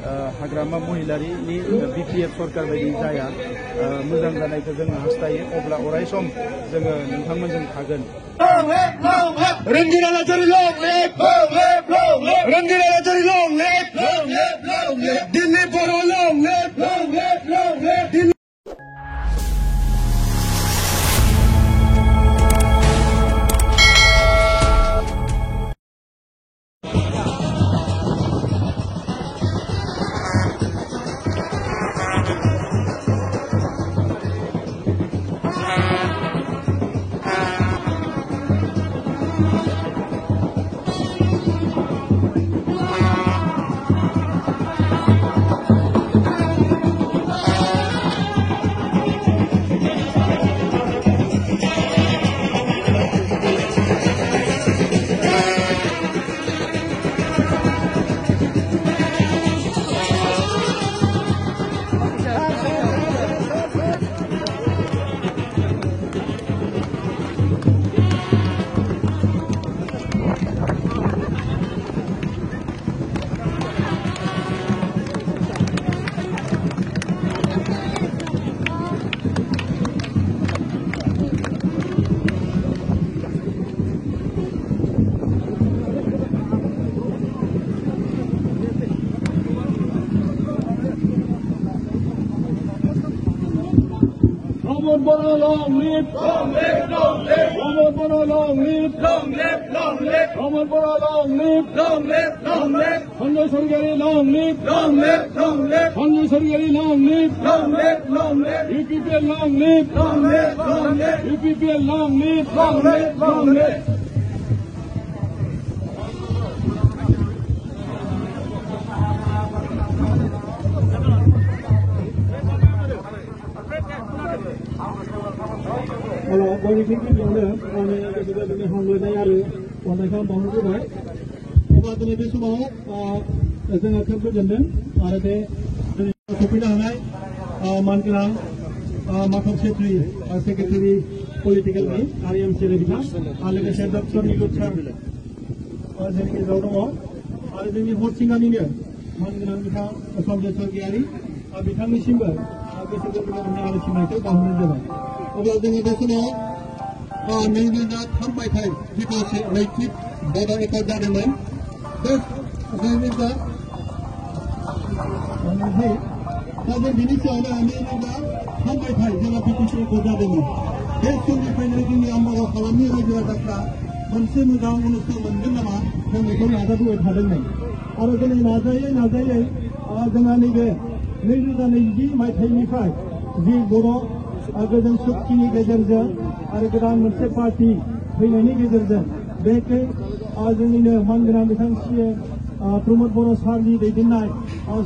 Hagrama महिलारिनि BPF सरकार बायदि जाया मोजां जानायखौ जोङो हास्थायो अब्ला अराय सम जोङो नोंथांमोनजों थागोन रंजीला लाचारी long live रंजीला लाचारी long live दिल्ली बोरो long live long live, long live, long live. Long live, long live, long live, long live. Long live, long live, long live. Hanjay Sargari long live, long live, long live. Hanjay Sargari long live, long live, long live. UPPL long live, long live, long live. UPPL long live, long live, long live. Hello, bagi kita yang ada, kami juga dengan hanggai ada, orang yang bangun juga. Obat ini semua, jangan kerja janda, ada deh, kopi nangai, mankilang, makam sekretari political ni, RIM Selebita, ada ke Dr. Nilutsa, jadi kita tahu, ada jadi hostingan ini, mankilang kita Assam Kiari, abitang ni simbol, abis itu kita ada cimai itu bangun juga. अब्ला जोङो बे समाव नैरोजा 3 मायथाइ जिथु नैथि बड' accord जादोंमोन बे नैरोजा दा जों बिनि सायावनो नैरोजा 3 मायथाइ जेब्ला BTC एकर्ड जादोंमोन बे समनिफ्रायनो जोंनि आम्बागाव हालामनि रायजो राजाफ्रा मोनसे मोजां अनुस्थान मोनगोन नामा जों बेखौ नाजाबोबाय थादोंमोन आरो दिनै नाजायै जोंहा नैबे 2020 मायथाइनिफ्राय जि बर' गोजोन सुक्तिनि गेजेरजों आरो गोदान मोनसे पार्टी फैनायनि गेजेरजों बेखौ जोंनिनो मानगोनां बिथां प्रमद बर' सारनि दैदेननाय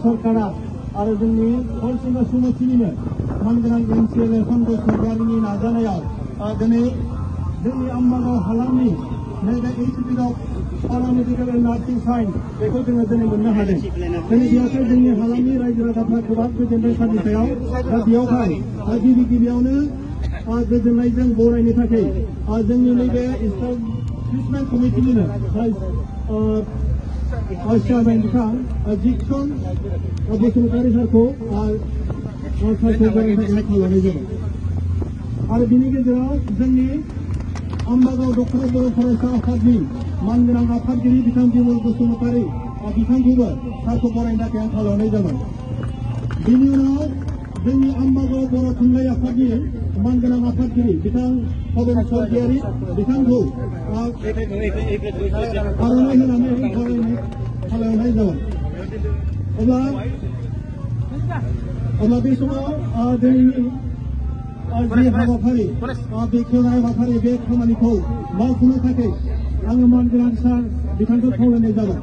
सरकारा आरो जोंनि हरसिंगा समितिनिनो मानगोनां MCLA सन्तोष सरकारिनि नाजानायाव दिनै जोंनि आम्बागाव हालामनि नैबे institute of paramedical and nursing science बेखौ जोङो दिनै मोननो हादों दिनै बेयावहाय जोंनि हालामनि रायजो राजाफ्रा गोबां गोजोनदों साननि सायाव दा बेयावहाय गिबियावनो गोजोननायजों बरायनो थाखाय जोंनि नैबे इस्टाब्लिशमेन्ट कमिटिनिनो चेयारमेन बिथां जिक्सन बसुमतारी सारखौ बरायनो थाखाय खावलायनाय जाबाय आरो बिनि गेजेराव जोंनि आम्बागाव दख'रा बर' फरायसा आफादनि मानगोनां आफादगिरि बिथां बिमल बसुमतारी बिथांखौबो सारखौ बरायनो थाखाय आं खावलायनाय जाबाय बिनि उनाव जोंनि आम्बागाव बर' थुनलाइ आफादनि मानगोनां आफादगिरि बिथां पबन स्वर्गियारि बिथांखौ आर'नाइ होनानै खावलायनाय जाबाय अब्ला बे समाव दिनैनि जि हाबाफारि बेखेवनाय हाबाफारि बे खामानिखौ मावफुंनो थाखाय आङो मानगोनां सार बिथांखौ खावलायनाय जाबाय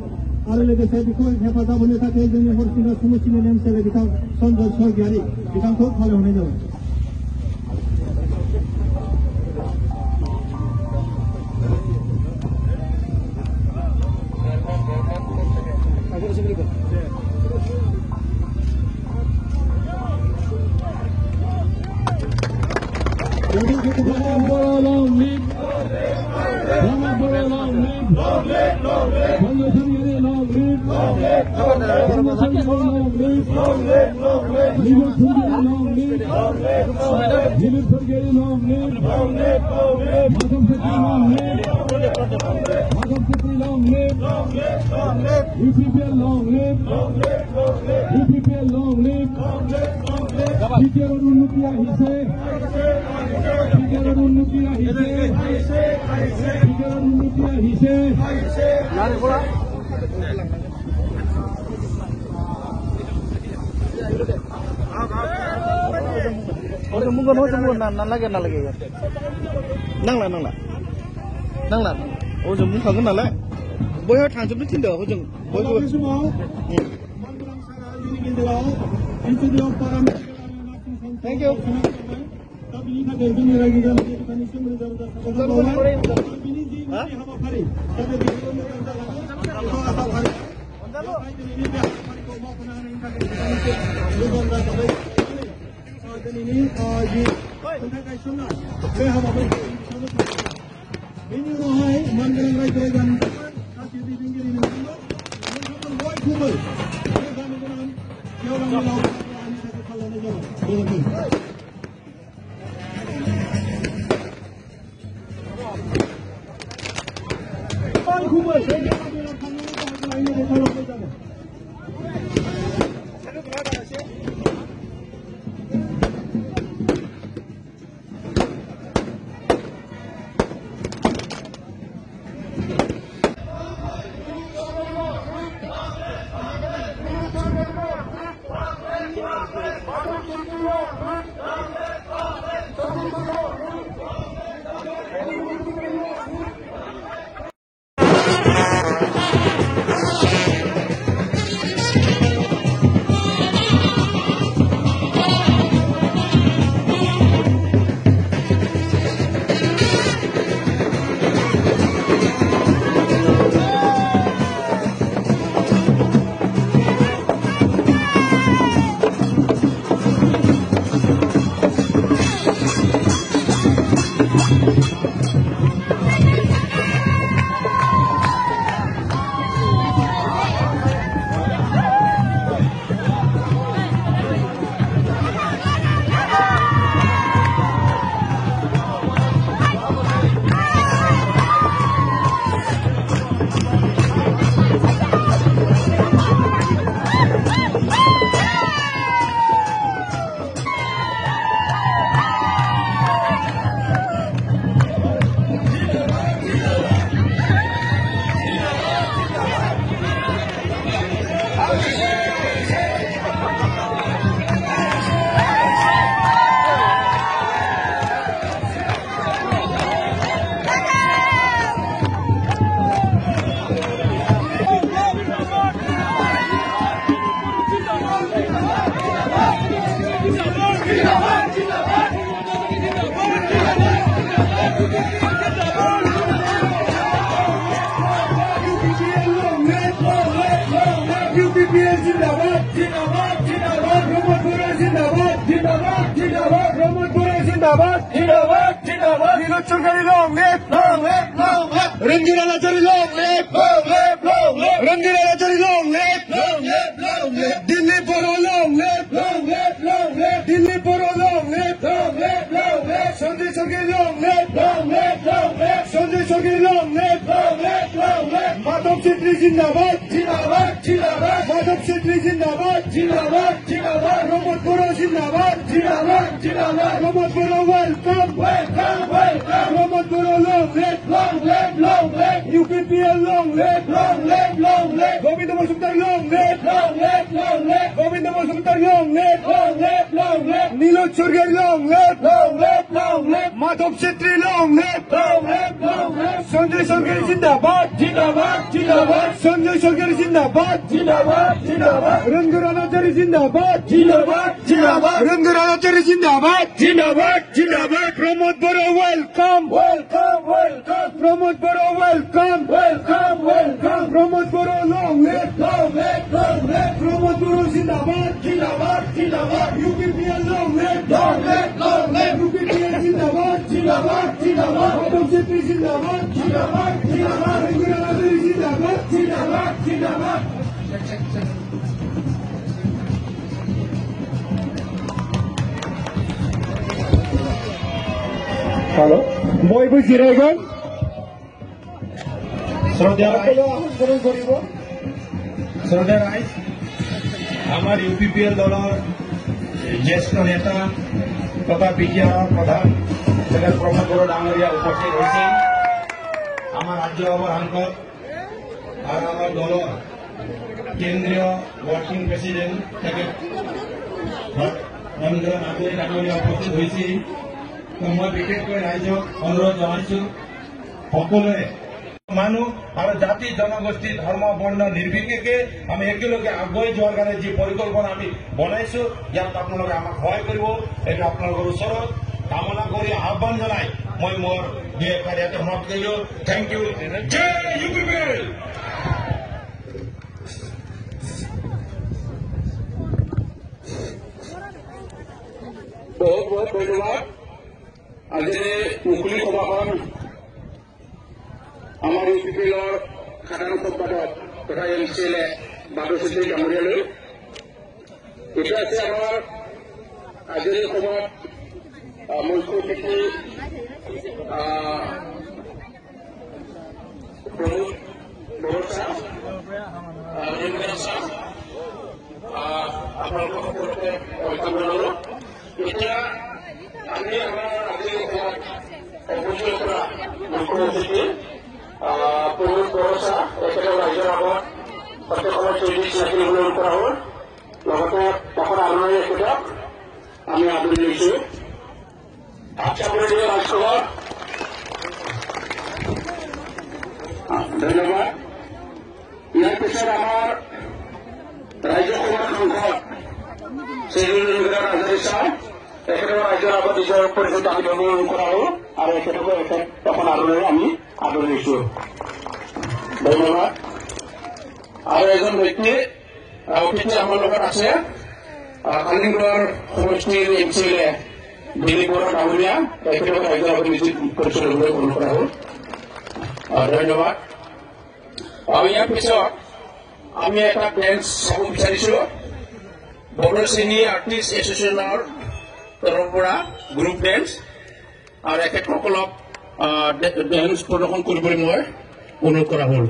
आरो लोगोसे बेखौ हेफाजाब होनो थाखाय जोंनि हरसिंगा समितिनि MCLA बिथां सन्जय स्वर्गियारि बिथांखौ खावलायहरनाय जाबाय long live. live, long live, long live. Live Thurgeri, long live, long live, long live. Live Thurgeri, long live, long live, long live. Madhav Chetri, long live, Madhav Chetri, long live, long live, long live. UPPL, long live, long live, long live. UPPL, long live, long live, long live. Fikir Unnutia hise, Fikir Unnutia hise, Fikir Unnutia hise. Yare bola. Orang mungkin nang lagi ya. Nangla. Oh jom muka kena lah. Boya tangcap tu tindak, oh jom. Boya semua. Thank you. Madhav Chetri Zindabad, Zindabad, Zindabad. Madhav Chetri Zindabad, Zindabad, Zindabad. Pramod Bora Zindabad, Zindabad, Zindabad. Pramod Bora welcome, welcome, welcome. Pramod Bora long live, long live, long live. UPPL long live, long live, long live. Govinda Majumdar long live, long live, long live. Govinda Majumdar long live, long live, long live. Nilot Thurgeri long live, long live, long live. Madhav Chetri long live, long live, long live. Sanjay Thurgeri Zindabad, Zindabad, Zindabad. Sanjay Thurgeri Zindabad, Zindabad, Zindabad. Rangaranachari Zindabad, Zindabad, Zindabad. Rangaranachari Zindabad, Zindabad, Zindabad. Pramod Bora welcome, welcome, welcome. Pramod Bora welcome, welcome, welcome. Pramod Bora long live, long live, long live. Pramod Bora Zindabad, Zindabad, Zindabad. UPPL long live, long live, long live. UPPL Zindabad, Zindabad, Zindabad. Madhav Chetri Zindabad, Zindabad, Zindabad. Rangaranachari Zindabad, Zindabad, Zindabad. Halo. Bয়बো জিরাইগন শ্রদ্ধা রাইজ আমার UPPL দলের জ্যেষ্ঠ নেতা তথা BJP প্রধান জগৎ প্রসাদ বড় ডাঙরিয়া উপস্থিত হয়েছে আমার রাজ্য সভার আঙ্কর আর আমার দলের কেন্দ্রীয় ওয়ার্কিং প্রেসিডেন্ট থেকে রবীন্দ্র নাথুরি ডাঙরিয়া উপস্থিত হয়েছে মই বিশেষকৈ ৰাইজক অনুৰোধ জনাইছো সকলোৱে মানুহ আৰু জাতি জনগোষ্ঠী ধৰ্ম বৰ্ণ নিৰ্বিশেষে আমি একেলগে আগুৱাই যোৱাৰ কাৰণে যি পৰিকল্পনা আমি বনাইছো ইয়াত আপোনালোকে আমাক সহায় কৰিব এইটো আপোনালোকৰ ওচৰত কামনা কৰি আহ্বান জনাই মই মোৰ দুই এষাৰ ইয়াতে সমাপ্ত কৰিলো থেংক ইউ জয় ইউপিপিএল বহুত বহুত ধন্যবাদ আজি মুকলি সভাখন আমাৰ ইউপিপিএলৰ সাধাৰণ সম্পাদক তথা MCLA বাদুচুতি ডাঙৰীয়ালৈ এতিয়া আছে আমাৰ আজিৰ সময়ত মুখ্য অতিথি প্ৰমোদ বড়োচা আপোনালোকক সকলোকে ৱেলকাম জনালো এতিয়া আমি আমাৰ আজিৰ সময়ত উপস্থিত কৰা মুখ্য অতিথি প্ৰমোদ বড়োচা এখেতৰ ৰাইজৰ আগত সত্যসমৰ চৰিত্ৰ চিনাকি ল'বলৈ কৰা হ'ল লগতে এখন আলোচনী এখেতক আমি আদৰি লৈছো আচ্ছাবলীয় ৰাজসভাৰ ধন্যবাদ ইয়াৰ পিছত আমাৰ ৰাজ্যসভাৰ সাংসদ শ্ৰী আজাৰী শ্বাহ এখেতৰ ৰাইজৰ আগত নিজৰ পৰিচয় দাবী কৰা হ'ল আৰু এখেতকো এখন আলোচনী আমি আদৰি লৈছো ধন্যবাদ আৰু এজন ব্যক্তি অতিথি আমাৰ লগত আছে কালিগড়ৰ সমষ্টিৰ MCLA দিলীপ বৰা ডাঙৰীয়া এখেতক ৰাইজৰ আগত নিশ্চিত পৰিচয় ল'বলৈ অনুৰোধ কৰা হ'ল ধন্যবাদ আৰু ইয়াৰ পিছত আমি এটা ডেন্স চাব বিচাৰিছো বড়ো শ্ৰেণী আৰ্টিষ্ট এছ'চিয়েশ্যনৰ তৰফৰ পৰা গ্ৰুপ ডেন্স আৰু এখেতসকলক ডেন্স প্ৰদৰ্শন কৰিবলৈ মই অনুৰোধ কৰা হ'ল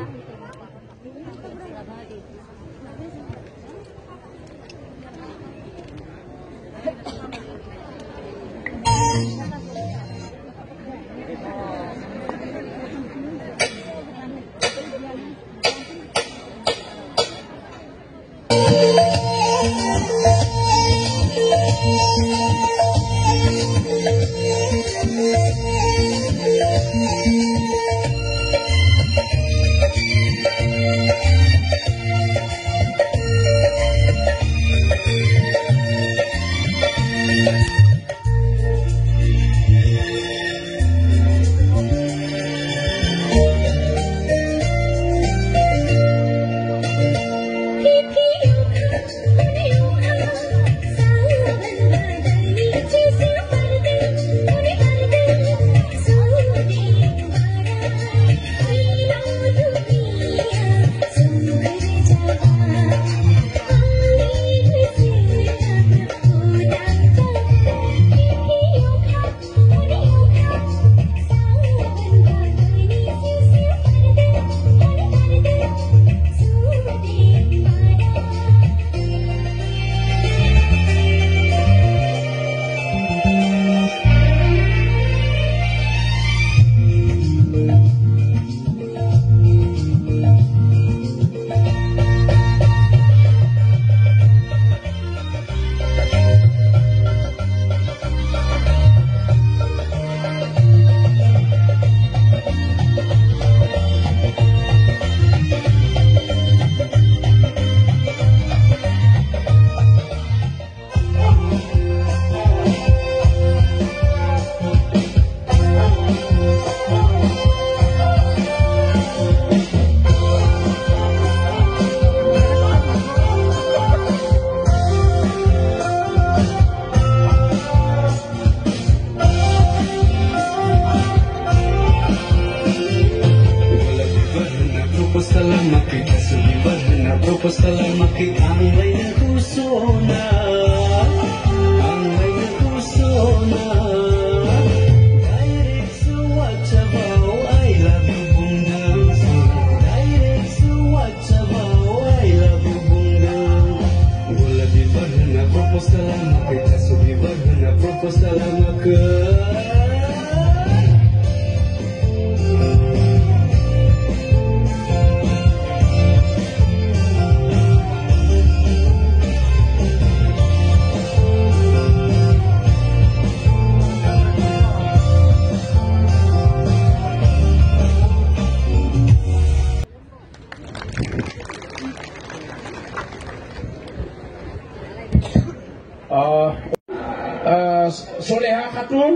Soleha Khatun,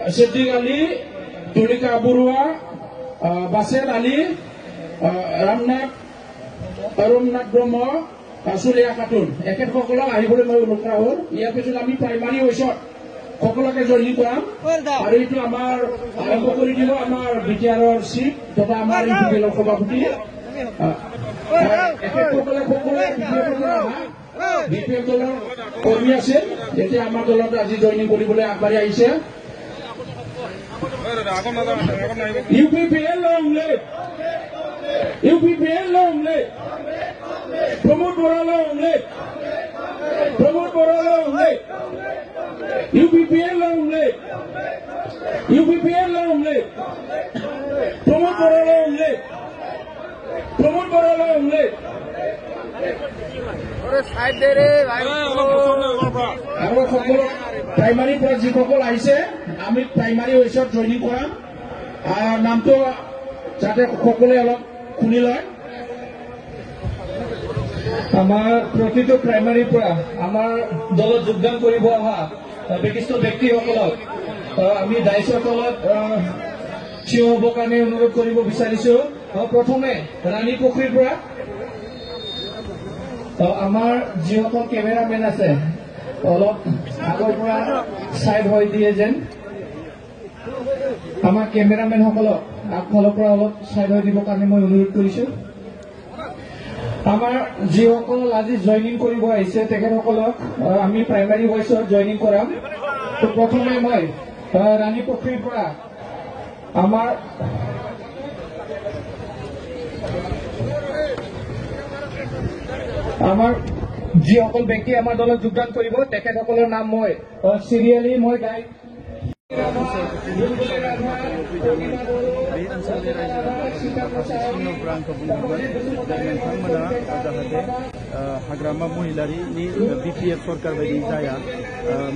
Siddiq Ali, Tulika Burua, Basir Ali, Ramnath Brahma, Soleha Khatun. Eket kokolok ahibole moi uluk rahul. Ia pisul ami primary oisot. Kokolok join koram. Aru itu amar arambo kori dibo amar BTR chief tota amar UPPL Sabapati. Eket kokolok BPL দলৰ কৰ্মী আছে যেতিয়া আমাৰ দলত আজি joining কৰিবলৈ আগবাঢ়ি আহিছে UPPL long live UPPL long live Pramod Bora long live Pramod Bora long live UPPL long live UPPL long live Pramod Bora long live Pramod Bora long live আৰু সকলো প্ৰাইমাৰী পৰা যিসকল আহিছে আমি প্ৰাইমাৰী ওয়েছত জইনিং কৰাম নামটো যাতে সকলোৱে অলপ শুনি লয় আমাৰ প্ৰতিটো প্ৰাইমাৰীৰ পৰা আমাৰ দলত যোগদান কৰিব অহা বিশিষ্ট ব্যক্তিসকলক আমি দায়িত্বৰ তলত থিয় হ'বৰ কাৰণে অনুৰোধ কৰিব বিচাৰিছো প্ৰথমে ৰাণী পুখুৰীৰ পৰা আমাৰ যিসকল কেমেৰামেন আছে অলপ আগৰ পৰা সাইড হৈ দিয়ে যেন আমাৰ কেমেৰামেন সকলক আগফালৰ পৰা অলপ সাইড হৈ দিবৰ কাৰণে মই অনুৰোধ কৰিছো আমাৰ যিসকল আজি জইনিং কৰিব আহিছে তেখেতসকলক আমি প্ৰাইমাৰী ভইচত জইনিং কৰাম তো প্ৰথমে মই ৰাণী পুখুৰীৰ পৰা আমাৰ আমাৰ যিসকল ব্যক্তি আমাৰ দলত যোগদান কৰিব তেখেতসকলৰ নাম মই সিৰিয়ালি মই গাই हाग्रामा महिलारिनि BPF सरकार बायदि जाया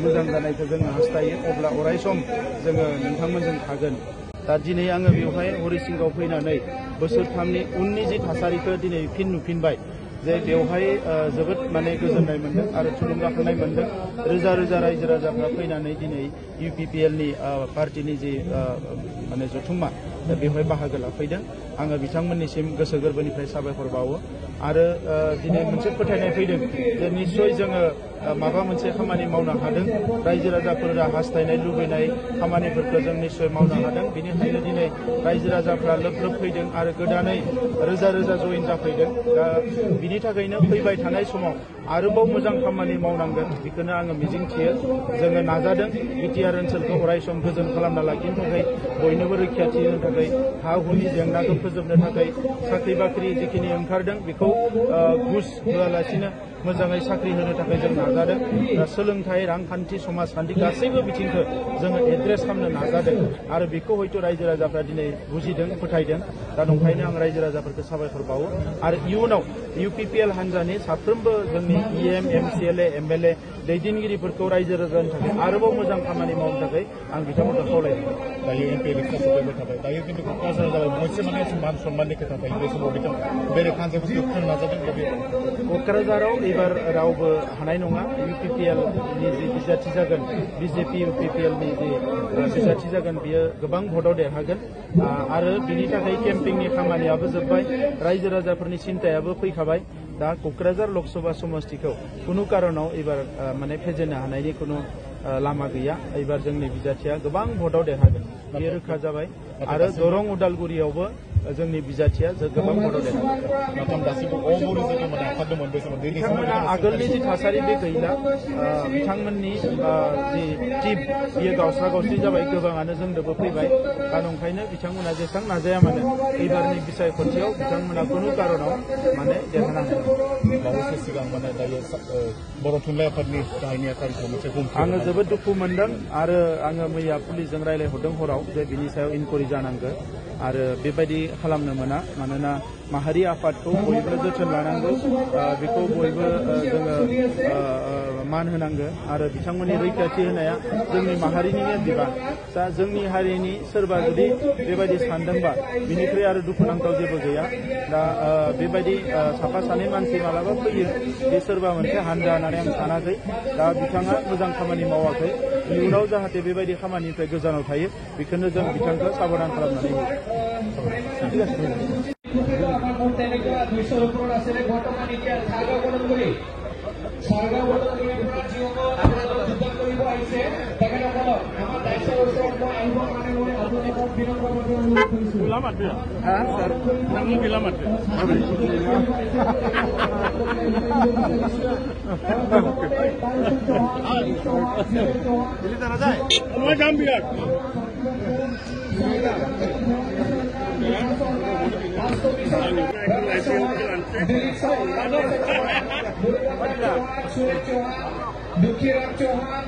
मोजां जानायखौ जों हास्थायो अब्ला अराय सम जोङो नोंथांमोनजों थागोन दा दिनै आङो बेवहाय हरिसिंगाव फैनानै बोसोरथामनि उननि जि थासारिखौ दिनै फिन नुफिनबाय जे बेवहाय जोबोद माने गोजोननाय मोनदों आरो थुलुंगाखांनाय मोनदों रोजा रोजा रायजो राजाफ्रा फैनानै दिनै UPPL नि पार्टीनि जि माने जथुम्मा बेवहाय बाहागो लाफैदों आङो बिथांमोननिसिम गोसो गोरबोनिफ्राय साबायखर बावो आरो दिनै मोनसे फोथायनाय फैदों जे निश्चय जोङो माबा मोनसे खामानि मावनो हादों रायजो राजाफोरा हास्थायनाय लुबैनाय खामानिफोरखौ जों निश्चय मावनो हादों बेनिखायनो दिनै रायजो राजाफ्रा लोब लोब फैदों आरो गोदानै रोजा रोजा जइन जाफैदों दा बिनि थाखायनो फैबाय थानाय समाव आरोबाव मोजां खामानि मावनांगोन बेखौनो आङो मिजिंथियो जोङो नाजादों BTR ओनसोलखौ अराय सम गोजोन खालामना लाखिनो थाखाय बयनोबो रैखाथि होनो थाखाय हा हुनि जेंनाखौ फोजोबनो थाखाय साख्रि बाख्रि जिखिनि ओंखारदों बेखौ घुस होआलासिनो मोजाङै साख्रि होनो थाखाय जों नाजादों सोलोंथाइ रांखान्थि समाजखान्थि गासैबो बिथिंखौ जोङो एड्रेस खालामनो नाजादों आरो बेखौ हयथ' रायजो राजाफ्रा दिनै बुजिदों फोथायदों दा नंखायनो आं रायजो राजाफोरखौ साबायखर बावो आरो इयुनाव UPPL हान्जानि साफ्रोमबो जोंनि EM MCLA MLA दैदेनगिरिफोरखौ रायजो राजानि थाखाय आरोबाव मोजां खामानि मावनो थाखाय आं बिथांमोनखौ खावलायदों दायो MP इलेक्सन सफैबाय थाबाय दायो खिन्थु क'क्राझाराव जाबाय मोनसे माने मान सन्माननि खोथा थायो बे समाव बिथां बेरेखा हान्जाफोरखौ फोरोंनो नाजादों बे क'क्राझाराव एबार रावबो हानाय नङा UPPL नि जि बिजाथि जागोन BJP UPPL नि जि बिजाथि जागोन बियो गोबां भटआव देरहागोन आरो बिनि थाखाय केम्पिंनि खामानियाबो जोब्बाय रायजो राजाफोरनि सिन्तायाबो फैखाबाय दा क'क्राझार लकसभा समष्टिखौ कुनु कारनाव एबार माने फेजेननो हानायनि कुनु लामा गैया एबार जोंनि बिजाथिया गोबां भटआव देरहागोन बियो रोखा जाबाय आरो दरं उदालगुरियावबो जोंनि बिजाथिया गोबां भटआव देरहागोन बिथांमोना आगोलनि जि थासारि बे गैला बिथांमोननि जि टिम बियो गावस्रा गावस्रि जाबाय गोबाङानो जोंनोबो फैबाय दा नंखायनो बिथांमोना जेसेबां नाजाया मानो एबारनि बिसायख'थियाव बिथांमोना कुनु कारनाव माने देरहानो हाया बावैसो सिगां माने दायो बर' थुनलाइ आफादनि गाहाय नेहाथारिखौ मोनसे आङो जोबोद दुखु मोनदों आरो आङो मैया पुलिसजों रायलायहरदों हराव जे बिनि सायाव इनकुवारि जानांगौ आरो बेबायदि खालामनो मोना मानोना माहारि आफादखौ बयबो जोथोन लानांगौ बेखौ बयबो जोङो मान होनांगोन आरो बिथांमोननि रैखाथि होनाया जोंनि माहारिनिनो बिबान दा जोंनि हारिनि सोरबा जुदि बेबायदि सानदोंबा बिनिख्रुइ आरो दुखुनांथाव जेबो गैया दा बेबायदि साफा सानै मानसि मालाबा फैयो बे सोरबा मोनसे हानजा होननानै आं सानाखै दा बिथाङा मोजां खामानि मावाखै इयुनाव जाहाथे बेबायदि खामानिनिफ्राय गोजानाव थायो बेखौनो जों बिथांखौ साबधान खालामनानै Dukiran Chauhan,